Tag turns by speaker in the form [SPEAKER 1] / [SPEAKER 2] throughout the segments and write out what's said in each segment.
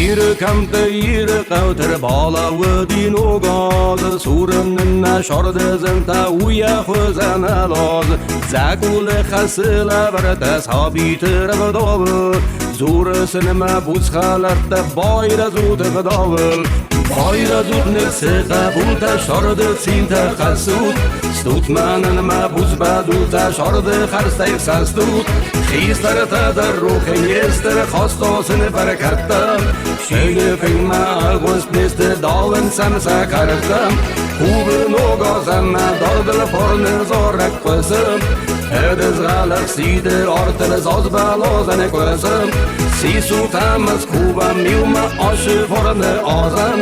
[SPEAKER 1] Yürü kampta yürü kauter bala ودين وغاز سورن نشارد زنتا ويا خوزن الاز زاكول خسل برد اصحابي ترب داول زور سنما بوز خالرت بایر زود غداول بایر زود نفس قبول تشارد سین تخسود ستوت من ما بوز بدو تشارد خرسته سستود خیستر تدر روخ یستر خواستاسن برکتم شیل فیلم اغوست نیست داون سمسا کردم خوب نوگازم داردل پرن زارک قسم هدز غلق سیده آرتل زاز بلازن قسم سی سوتم از خوبم میوم آش فرن آزم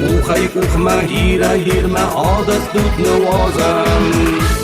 [SPEAKER 1] او خی کوخ مهیره هیرم عادت دود نوازم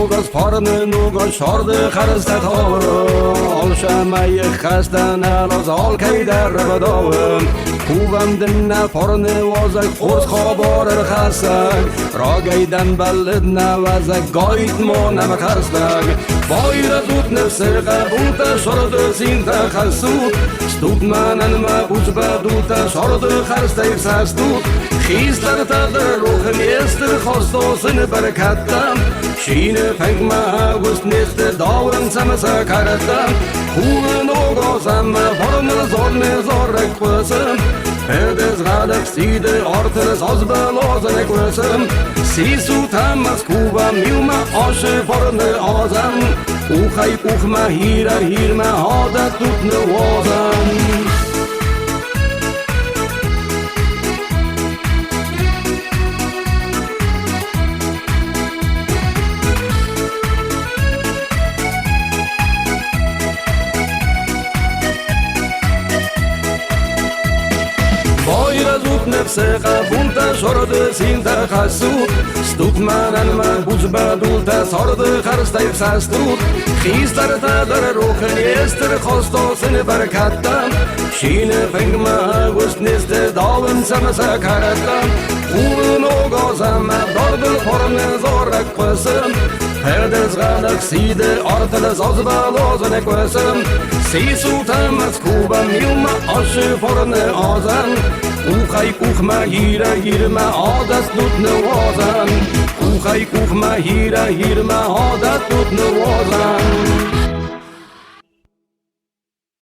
[SPEAKER 1] نوگاز پارن نوگاز شارد خرسته تاورم آل شمعی خستن الاز آل که در بداوم خوبم دن پارن وازک خورس خوابار خستن را گیدن بلد نوزک گایت ما نمخستن بایر زود نفس قبول تشارد سین تخسود ستود منن مبوز بدو تشارد خرسته سستود خیستر تدر روخ میستر خواستاسن برکتم شین فنگ مهوست نیست داورن سمسا کردم خوب نوگازم پارن زار نزارک قسم هدز غلق سیده آرتر ساز بلازن قسم سی سوتم از خوبم میوم آش پارن آزم او خی کوخ مهیره هیرم عادت دود نوازم نفس قبول تشارد سین تخسود ستود منن من بوز بدول تسارد خرسته سستود خیستر تدر روخ نیستر خواستاسن برکتم شین فنگ مهوست نیست داون سمسا کردم خوب نوگازم داردل پرن زارک قسم هدز غلق سیده آرتل زاز بلازن قسم سی سوتم از خوبم میوم آش پرن آزن او خی کوخ مهیره هیرم عادت دود نوازن او خی کوخ مهیره هیرم عادت دود نوازن